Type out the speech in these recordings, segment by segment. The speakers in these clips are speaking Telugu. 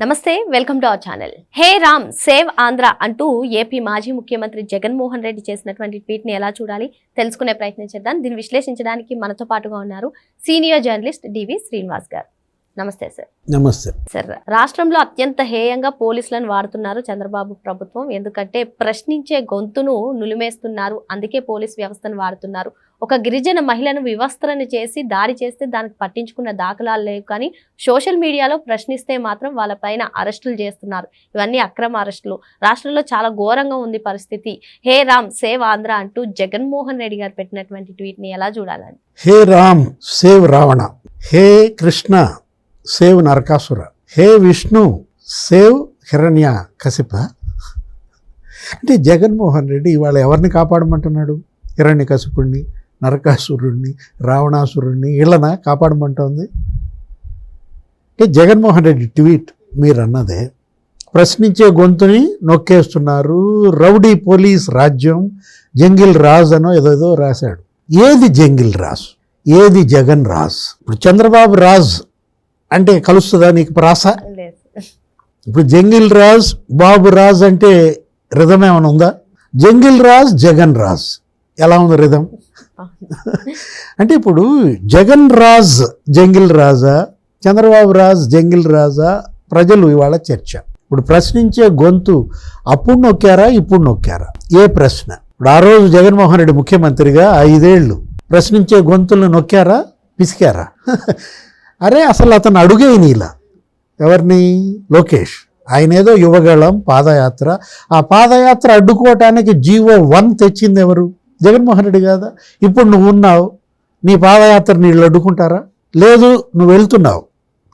నమస్తే, welcome to our channel. Hey Ram save Andhra అంటూ ఏపీ మాజీ ముఖ్యమంత్రి జగన్మోహన్ రెడ్డి చేసినటువంటి ట్వీట్ ని ఎలా చూడాలి తెలుసుకునే ప్రయత్నం చేద్దాం. దీన్ని విశ్లేషించడానికి మనతో పాటుగా ఉన్నారు సీనియర్ జర్నలిస్ట్ డివి శ్రీనివాస్ గారు. నమస్తే సార్. నమస్తే సార్. రాష్ట్రంలో అత్యంత హేయంగా పోలీసులను వాడుతున్నారు చంద్రబాబు ప్రభుత్వం. ఎందుకంటే ప్రశ్నించే గొంతును నులిమేస్తున్నారు, అందుకే పోలీస్ వ్యవస్థను వాడుతున్నారు. ఒక గిరిజన మహిళను వివస్త్రను చేసి దాడి చేస్తే దానికి పట్టించుకున్న దాఖలాలు లేవు, కానీ సోషల్ మీడియాలో ప్రశ్నిస్తే మాత్రం వాళ్ళపైన అరెస్టులు చేస్తున్నారు. ఇవన్నీ అక్రమ అరెస్టులు. రాష్ట్రంలో చాలా ఘోరంగా ఉంది పరిస్థితి. హే రామ్ సేవ్ ఆంధ్ర అంటూ జగన్మోహన్ రెడ్డి గారు పెట్టినటువంటి ట్వీట్ ని ఎలా చూడాలని? హే రామ్ సేవ్ రావణ, హే కృష్ణ సేవ్ నరకాసుర, హే విష్ణు సేవ్ హిరణ్య కశిప. అంటే జగన్మోహన్ రెడ్డి ఇవాళ ఎవరిని కాపాడమంటున్నాడు? హిరణ్య కశిపుడిని, నరకాసురుడిని, రావణాసురుడిని వీళ్ళన కాపాడమంటోంది. అంటే జగన్మోహన్ రెడ్డి ట్వీట్ మీరు అన్నదే. ప్రశ్నించే గొంతుని నొక్కేస్తున్నారు, రౌడీ పోలీస్ రాజ్యం, జంగిల్ రాజ్ అనో ఏదో రాశాడు. ఏది జంగిల్ రాజ్, ఏది జగన్ రాజ్? ఇప్పుడు చంద్రబాబు రాజ్ అంటే కలుస్తుందా నీకు ప్రాస? ఇప్పుడు జంగిల్ రాజ్ బాబు రాజ్ అంటే రిధం ఏమైనా ఉందా? జంగిల్ రాజ్ జగన్ రాజ్ ఎలా ఉంది రిధం? అంటే ఇప్పుడు జగన్ రాజ్ జంగిల్ రాజా, చంద్రబాబు రాజ్ జంగిల్ రాజా? ప్రజలు ఇవాళ చర్చ. ఇప్పుడు ప్రశ్నించే గొంతు అప్పుడు నొక్కారా ఇప్పుడు నొక్కారా? ఏ ప్రశ్న? ఇప్పుడు ఆ రోజు జగన్మోహన్ రెడ్డి ముఖ్యమంత్రిగా 5 ఏళ్ళు ప్రశ్నించే గొంతులను నొక్కారా, పిసికారా? అరే అసలు అతను అడుగే నీలా. ఎవరిని? లోకేష్. ఆయన ఏదో యువగళం పాదయాత్ర, ఆ పాదయాత్ర అడ్డుకోవటానికి జీవో 1 తెచ్చింది ఎవరు? జగన్మోహన్ రెడ్డి కాదా? ఇప్పుడు నువ్వు ఉన్నావు, నీ పాదయాత్ర నీళ్ళు అడ్డుకుంటారా? లేదు, నువ్వు వెళ్తున్నావు,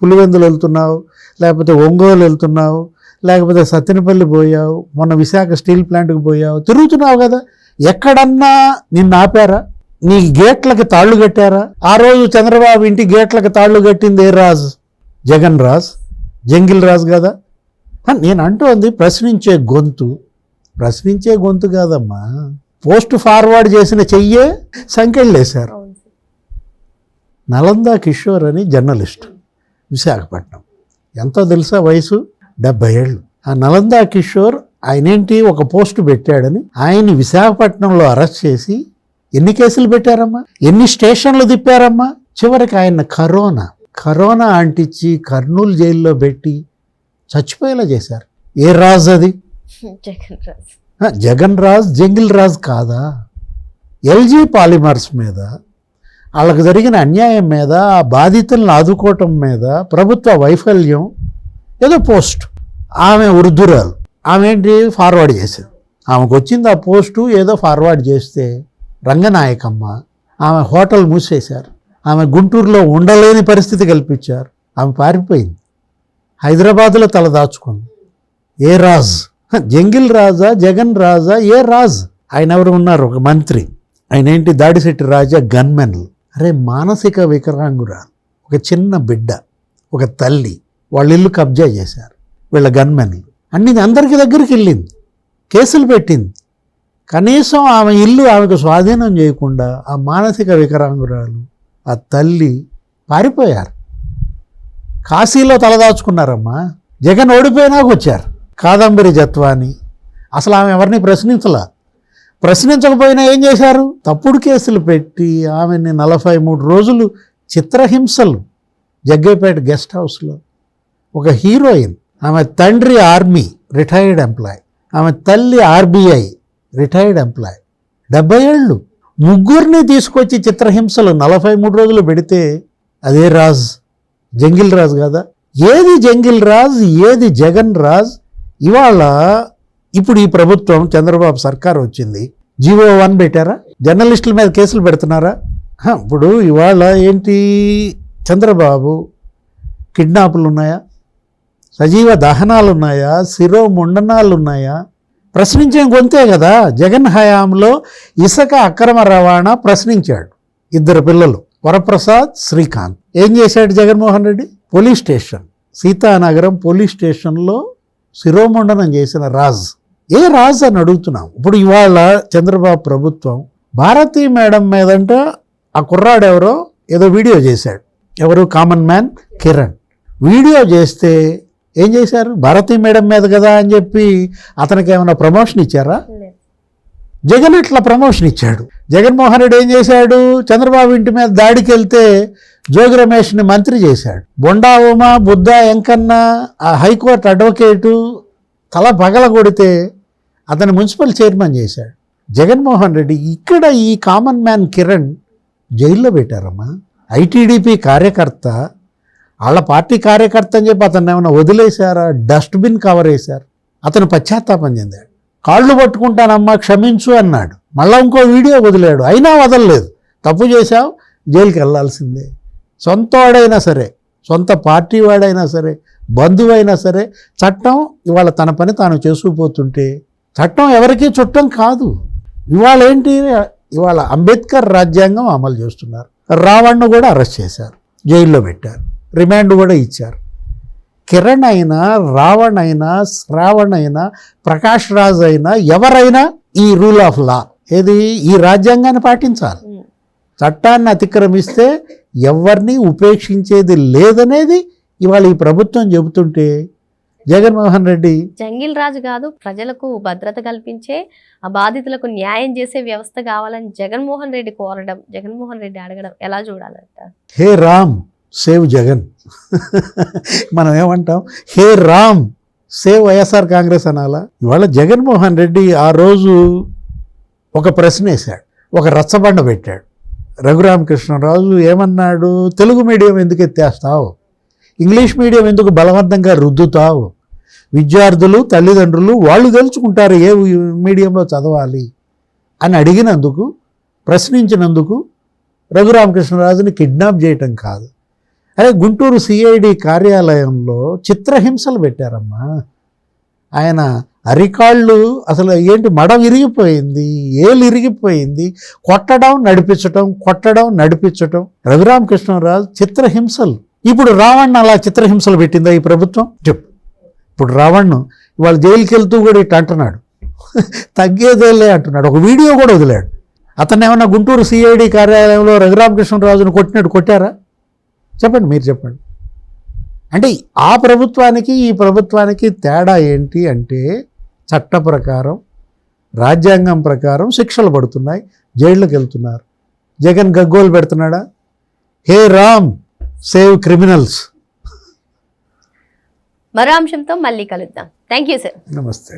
పులివెందులు వెళ్తున్నావు, లేకపోతే ఒంగోలు వెళ్తున్నావు, లేకపోతే సత్తెనపల్లి పోయావు, మొన్న విశాఖ స్టీల్ ప్లాంట్కి పోయావు, తిరుగుతున్నావు కదా. ఎక్కడన్నా నిన్ను ఆపారా? నీ గేట్లకి తాళ్ళు కట్టారా? ఆ రోజు చంద్రబాబు ఇంటి గేట్లకి తాళ్ళు కట్టింది ఏ రాజ్? జగన్ రాజ్, జంగిల్ రాజ్ కదా. నేను అంటోంది ప్రశ్నించే గొంతు. ప్రశ్నించే గొంతు కాదమ్మా, పోస్ట్ ఫార్వర్డ్ చేసిన చెయ్యే సంకెళ్ళేశారు. నలందా కిషోర్ అని జర్నలిస్ట్, విశాఖపట్నం. ఎంతో తెలుసా వయసు? 70 ఏళ్ళు. ఆ నలందా కిషోర్ ఆయనేంటి ఒక పోస్టు పెట్టాడని ఆయన్ని విశాఖపట్నంలో అరెస్ట్ చేసి ఎన్ని కేసులు పెట్టారమ్మా, ఎన్ని స్టేషన్లు తిప్పారమ్మా. చివరికి ఆయన కరోనా అంటించి కర్నూలు జైల్లో పెట్టి చచ్చిపోయేలా చేశారు. ఏ రాజ్ అది? జగన్ రాజ్ జంగిల్ రాజ్ కాదా? ఎల్జీ పాలిమర్స్ మీద, వాళ్ళకు జరిగిన అన్యాయం మీద, ఆ బాధితులను ఆదుకోవటం మీద, ప్రభుత్వ వైఫల్యం, ఏదో పోస్ట్. ఆమె వృద్ధురాలు, ఆమె ఏంటి ఫార్వర్డ్ చేశారు. ఆమెకు వచ్చింది ఆ పోస్టు, ఏదో ఫార్వర్డ్ చేస్తే రంగనాయకమ్మ, ఆమె హోటల్ మూసేశారు. ఆమె గుంటూరులో ఉండలేని పరిస్థితి కల్పించారు. ఆమె పారిపోయింది, హైదరాబాద్లో తలదాచుకుంది. ఏ రాజ్? జంగిల్ రాజా జగన్ రాజా? ఏ రాజ్? ఆయన ఎవరు ఉన్నారు? ఒక మంత్రి. ఆయన ఏంటి? దాడిశెట్టి రాజా గన్మెన్లు. అరే మానసిక వికలాంగురాలు, ఒక చిన్న బిడ్డ, ఒక తల్లి, వాళ్ళ ఇల్లు కబ్జా చేశారు వీళ్ళ గన్మెన్లు. అందరికి దగ్గరికి వెళ్ళింది, కేసులు పెట్టింది. కనీసం ఆమె ఇల్లు ఆమెకు స్వాధీనం చేయకుండా ఆ మానసిక వికలాంగురాలు, ఆ తల్లి పారిపోయారు. కాశీలో తలదాచుకున్నారమ్మా. జగన్ ఓడిపోయినాక వచ్చారు. కాదంబరి జత్వాని అసలు ఆమె ఎవరిని ప్రశ్నించకపోయినా ఏం చేశారు? తప్పుడు కేసులు పెట్టి ఆమెని 43 రోజులు చిత్రహింసలు. జగ్గైపేట గెస్ట్ హౌస్లో ఒక హీరోయిన్, ఆమె తండ్రి ఆర్మీ రిటైర్డ్ ఎంప్లాయ్, ఆమె తల్లి ఆర్బీఐ రిటైర్డ్ ఎంప్లాయ్, 70 ఏళ్ళు. ముగ్గురిని తీసుకొచ్చి చిత్రహింసలు 43 రోజులు పెడితే అదే రాజ్? జంగిల్ రాజ్ కదా? ఏది జంగిల్ రాజ్, ఏది జగన్ రాజ్? ఇవాళ ఇప్పుడు ఈ ప్రభుత్వం చంద్రబాబు సర్కార్ వచ్చింది, జీవో 1 పెట్టారా? జర్నలిస్టుల మీద కేసులు పెడుతున్నారా? ఇప్పుడు ఇవాళ ఏంటి? చంద్రబాబు కిడ్నాపులు ఉన్నాయా? సజీవ దహనాలు ఉన్నాయా? శిరోముండనాలు ఉన్నాయా? ప్రశ్నించే గొంతే కదా. జగన్ హయాంలో ఇసుక అక్రమ రవాణా ప్రశ్నించాడు. 2 పిల్లలు, వరప్రసాద్, శ్రీకాంత్. ఏం చేశాడు Jaganmohan Reddy? Police station, Seethanagaram police స్టేషన్లో శిరోముండనం చేసిన రాజ్. ఏ రాజ్ అని అడుగుతున్నాం. ఇప్పుడు ఇవాళ చంద్రబాబు ప్రభుత్వం భారతీ మేడం మీదంట ఆ కుర్రాడు ఎవరో ఏదో వీడియో చేశాడు. ఎవరు? Common man Kiran. వీడియో చేస్తే ఏం చేశారు? భారతీ మేడం మీద కదా అని చెప్పి అతనికి ఏమైనా ప్రమోషన్ ఇచ్చారా? జగన్ అట్లా ప్రమోషన్ ఇచ్చాడు. జగన్మోహన్ రెడ్డి ఏం చేశాడు? చంద్రబాబు ఇంటి మీద దాడికి వెళ్తే జోగి రమేష్ని మంత్రి చేశాడు. బొండా ఉమా, బుద్ధ వెంకన్న, ఆ హైకోర్టు అడ్వకేటు తల పగల కొడితే అతను మున్సిపల్ చైర్మన్ చేశాడు. జగన్మోహన్ రెడ్డి ఇక్కడ ఈ కామన్ మ్యాన్ కిరణ్ జైల్లో పెట్టారమ్మా. ఐటీడీపీ కార్యకర్త, వాళ్ళ పార్టీ కార్యకర్త అని చెప్పి అతను ఏమైనా వదిలేశారా? డస్ట్బిన్ కవర్ వేశారు. అతను పశ్చాత్తాపం చెందాడు. కాళ్ళు పట్టుకుంటానమ్మా క్షమించు అన్నాడు. మళ్ళీ ఇంకో వీడియో వదిలాడు, అయినా వదలలేదు. తప్పు చేశావు, జైలుకి వెళ్ళాల్సిందే. సొంత వాడైనా సరే, సొంత పార్టీ వాడైనా సరే, బంధువైనా సరే, చట్టం ఇవాళ తన పని తాను చేసుకుపోతుంటే చట్టం ఎవరికీ చుట్టం కాదు. ఇవాళ ఏంటి? ఇవాళ అంబేద్కర్ రాజ్యాంగం అమలు చేస్తున్నారు. రావణ్ను కూడా అరెస్ట్ చేశారు, జైల్లో పెట్టారు, రిమాండ్ కూడా ఇచ్చారు. కిరణ్ అయినా, రావణ్ అయినా, శ్రావణ్ అయినా, ప్రకాష్ రాజ్ అయినా, ఎవరైనా ఈ రూల్ ఆఫ్ లా ఏది ఈ రాజ్యాంగాన్ని పాటించాలి. చట్టాన్ని అతిక్రమిస్తే ఎవరిని ఉపేక్షించేది లేదనేది ఇవాళ ఈ ప్రభుత్వం చెబుతుంటే జగన్మోహన్ రెడ్డి జంగిల్ రాజు కాదు, ప్రజలకు భద్రత కల్పించే, ఆ బాధితులకు న్యాయం చేసే వ్యవస్థ కావాలని జగన్మోహన్ రెడ్డి కోరడం, జగన్మోహన్ రెడ్డి అడగడం ఎలా చూడాలంట? హే రామ్ సేవ్ జగన్. మనం ఏమంటాం? హే రామ్ సేవ్ వైఎస్ఆర్ కాంగ్రెస్ అనాలా? ఇవాళ జగన్మోహన్ రెడ్డి ఆ రోజు ఒక ప్రశ్న వేశాడు, ఒక రచ్చబండ పెట్టాడు. రఘురామకృష్ణరాజు ఏమన్నాడు? తెలుగు మీడియం ఎందుకు ఎత్తేస్తావు, ఇంగ్లీష్ మీడియం ఎందుకు బలవంతంగా రుద్దుతావు, విద్యార్థులు తల్లిదండ్రులు వాళ్ళు తెలుసుకుంటారు ఏ మీడియంలో చదవాలి అని అడిగినందుకు, ప్రశ్నించినందుకు రఘురామకృష్ణరాజుని కిడ్నాప్ చేయటం కాదు. అరే గుంటూరు సిఐడి కార్యాలయంలో చిత్రహింసలు పెట్టారమ్మా. ఆయన అరికాళ్ళు అసలు ఏంటి, మడ విరిగిపోయింది, ఏలు ఇరిగిపోయింది, కొట్టడం నడిపించటం. రఘురామకృష్ణరాజు చిత్రహింసలు. ఇప్పుడు రావణ్ అలా చిత్రహింసలు పెట్టిందా ఈ ప్రభుత్వం? చెప్పు. ఇప్పుడు రావణ్ ఇవాళ జైలుకి వెళ్తూ కూడా ఇట్లా అంటున్నాడు, తగ్గేదేలే అంటున్నాడు. ఒక వీడియో కూడా వదిలాడు. అతను ఏమన్నా గుంటూరు సిఐడి కార్యాలయంలో రఘురామకృష్ణరాజును కొట్టినట్టు కొట్టారా? చెప్పండి, మీరు చెప్పండి. అంటే ఆ ప్రభుత్వానికి ఈ ప్రభుత్వానికి తేడా ఏంటి అంటే చట్ట ప్రకారం, రాజ్యాంగం ప్రకారం శిక్షలు పడుతున్నాయి, జైళ్ళకి వెళ్తున్నారు. జగన్ గగ్గోలు పెడుతున్నాడా? హే రామ్ సేవ్ క్రిమినల్స్. మరో అంశంతో మళ్ళీ కలుద్దాం. Thank you sir. నమస్తే.